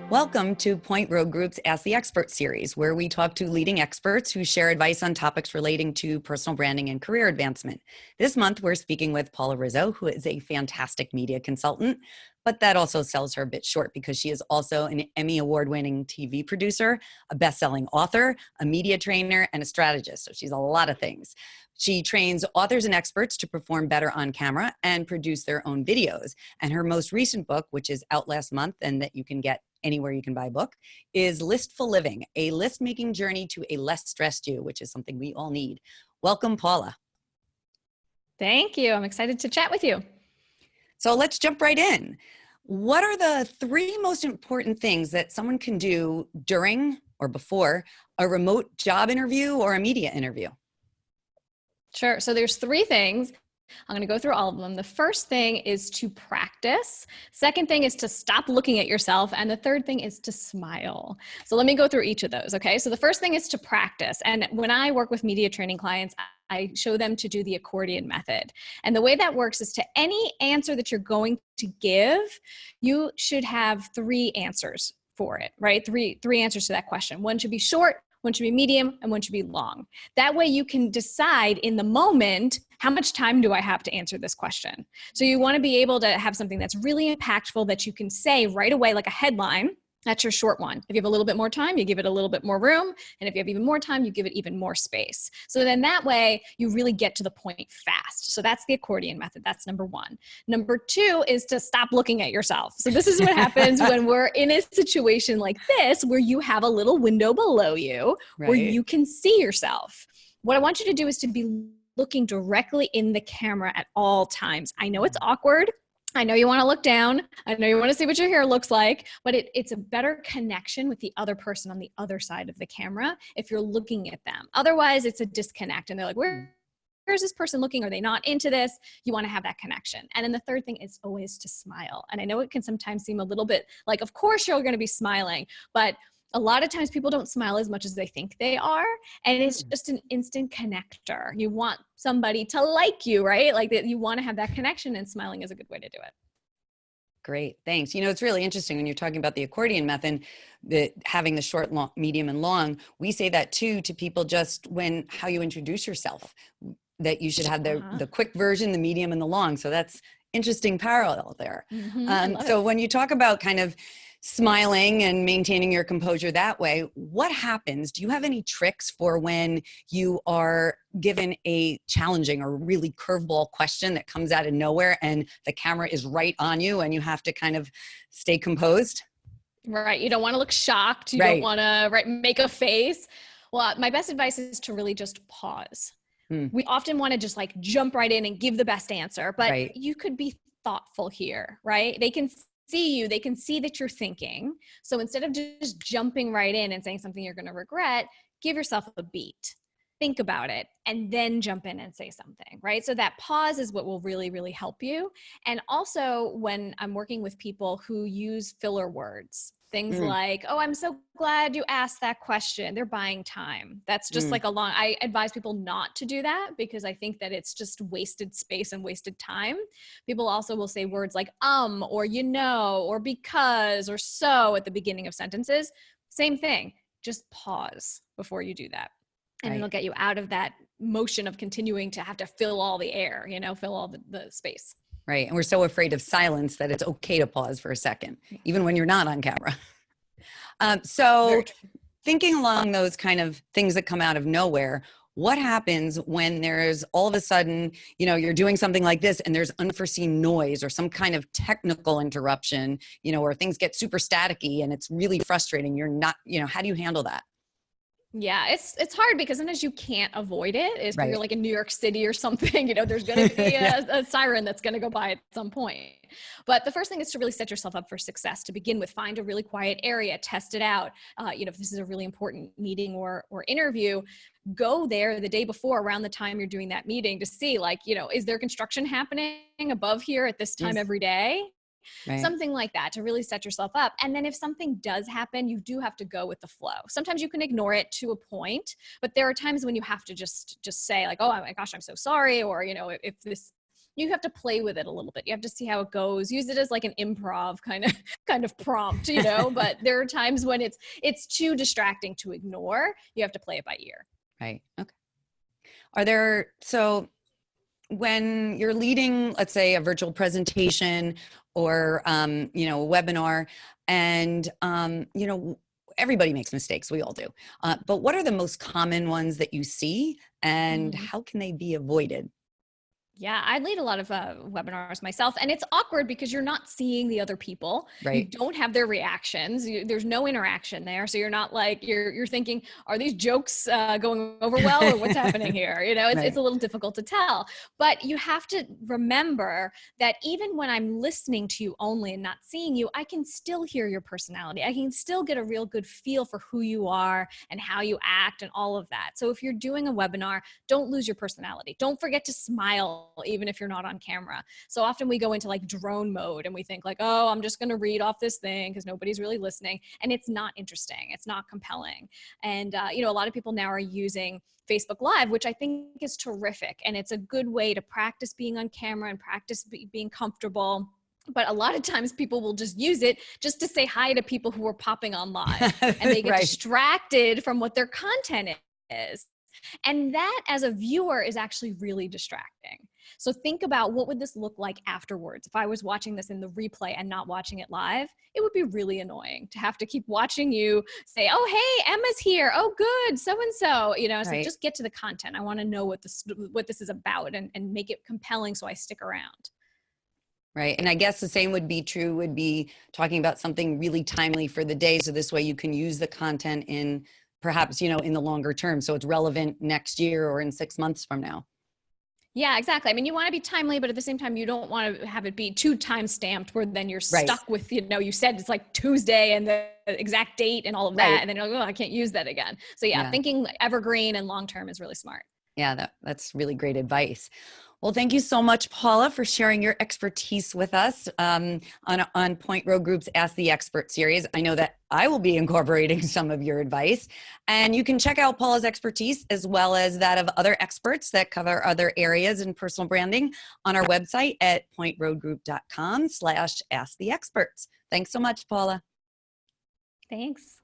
Welcome to Point Road Group's Ask the Expert series, where we talk to leading experts who share advice on topics relating to personal branding and career advancement. This month, we're speaking with Paula Rizzo, who is a fantastic media consultant, but that also sells her a bit short because she is also an Emmy award-winning TV producer, a best-selling author, a media trainer, and a strategist. So she's a lot of things. She trains authors and experts to perform better on camera and produce their own videos. And her most recent book, which is out last month and that you can get anywhere you can buy a book, is Listful Living, a list-making journey to a less stressed you, which is something we all need. Welcome, Paula. Thank you. I'm excited to chat with you. So let's jump right in. What are the three most important things that someone can do during or before a remote job interview or a media interview? Sure. So there's three things. I'm going to go through all of them. The first thing is to practice. Second thing is to stop looking at yourself. And the third thing is to smile. So let me go through each of those. Okay. So the first thing is to practice. And when I work with media training clients, I show them to do the accordion method. And the way that works is to any answer that you're going to give, you should have three answers for it, right? Three answers to that question. One should be short, one should be medium, and one should be long. That way you can decide in the moment, how much time do I have to answer this question? So you want to be able to have something that's really impactful that you can say right away, like a headline. That's your short one. If you have a little bit more time, you give it a little bit more room. And if you have even more time, you give it even more space. So then that way you really get to the point fast. So that's the accordion method. That's number one. Number two is to stop looking at yourself. So this is what happens when we're in a situation like this, where you have a little window below you, where you can see yourself. What I want you to do is to be looking directly in the camera at all times. I know it's awkward. I know you want to look down. I know you want to see what your hair looks like, but it's a better connection with the other person on the other side of the camera if you're looking at them. Otherwise, it's a disconnect and they're like, where's this person looking? Are they not into this? You want to have that connection. And then the third thing is always to smile. And I know it can sometimes seem a little bit like, of course you're going to be smiling, but a lot of times people don't smile as much as they think they are. And it's just an instant connector. You want somebody to like you, right? Like that you want to have that connection, and smiling is a good way to do it. Great, thanks. You know, it's really interesting when you're talking about the accordion method, that having the short, long, medium, and long, we say that too to people just when, how you introduce yourself, that you should have the quick version, the medium, and the long. So that's interesting parallel there. So when you talk about kind of smiling and maintaining your composure that way, what happens? Do you have any tricks for when you are given a challenging or really curveball question that comes out of nowhere and the camera is right on you and you have to kind of stay composed? Right. You don't want to look shocked. You don't want to make a face. Well, my best advice is to really just pause. We often want to just like jump right in and give the best answer, but you could be thoughtful here, right? They can see you, they can see that you're thinking. So instead of just jumping right in and saying something you're going to regret, give yourself a beat. Think about it and then jump in and say something, right? So that pause is what will really, really help you. And also when I'm working with people who use filler words, things like, oh, I'm so glad you asked that question. They're buying time. That's just like I advise people not to do that because I think that it's just wasted space and wasted time. People also will say words like, or you know, or because, or so at the beginning of sentences. Same thing. Just pause before you do that. And it'll get you out of that motion of continuing to have to fill all the air, fill all the space. Right. And we're so afraid of silence that it's okay to pause for a second, even when you're not on camera. So thinking along those kind of things that come out of nowhere, what happens when there's all of a sudden, you're doing something like this and there's unforeseen noise or some kind of technical interruption, or things get super staticky and it's really frustrating. You're not, how do you handle that? Yeah, it's hard because sometimes you can't avoid it. If you're like in New York City or something, there's going to be a siren that's going to go by at some point. But the first thing is to really set yourself up for success to begin with. Find a really quiet area, test it out. If this is a really important meeting or interview, go there the day before around the time you're doing that meeting to see is there construction happening above here at this time every day? Something like that to really set yourself up. And then if something does happen, you do have to go with the flow. Sometimes you can ignore it to a point, but there are times when you have to just say like, oh my gosh, I'm so sorry. Or, if this you have to play with it a little bit. You have to see how it goes. Use it as like an improv kind of prompt, you know, but there are times when it's too distracting to ignore. You have to play it by ear. Right. Okay. So when you're leading, let's say, a virtual presentation or, you know, a webinar, and, you know, everybody makes mistakes. We all do. But what are the most common ones that you see, and how can they be avoided? Yeah, I lead a lot of webinars myself, and it's awkward because you're not seeing the other people. Right. You don't have their reactions. There's no interaction there, so you're not like you're thinking, are these jokes going over well, or what's happening here? You know, it's a little difficult to tell. But you have to remember that even when I'm listening to you only and not seeing you, I can still hear your personality. I can still get a real good feel for who you are and how you act and all of that. So if you're doing a webinar, don't lose your personality. Don't forget to smile even if you're not on camera. So often we go into like drone mode and we think like, oh, I'm just going to read off this thing because nobody's really listening. And it's not interesting. It's not compelling. And, you know, a lot of people now are using Facebook Live, which I think is terrific. And it's a good way to practice being on camera and practice being comfortable. But a lot of times people will just use it just to say hi to people who are popping on live, and they get distracted from what their content is. And that as a viewer is actually really distracting. So think about, what would this look like afterwards? If I was watching this in the replay and not watching it live, it would be really annoying to have to keep watching you say, oh, hey, Emma's here. Oh, good. So-and-so, you know, so just get to the content. I want to know what this is about, and make it compelling so I stick around. Right. And I guess the same would be talking about something really timely for the day. So this way you can use the content in perhaps, you know, in the longer term. So it's relevant next year or in 6 months from now. Yeah, exactly. I mean, you want to be timely, but at the same time, you don't want to have it be too time stamped where then you're stuck with, you know, you said it's like Tuesday and the exact date and all of that. And then you're like, oh, I can't use that again. So yeah, thinking evergreen and long-term is really smart. Yeah, that's really great advice. Well, thank you so much, Paula, for sharing your expertise with us on Point Road Group's Ask the Expert series. I know that I will be incorporating some of your advice. And you can check out Paula's expertise as well as that of other experts that cover other areas in personal branding on our website at pointroadgroup.com/asktheexperts. Thanks so much, Paula. Thanks.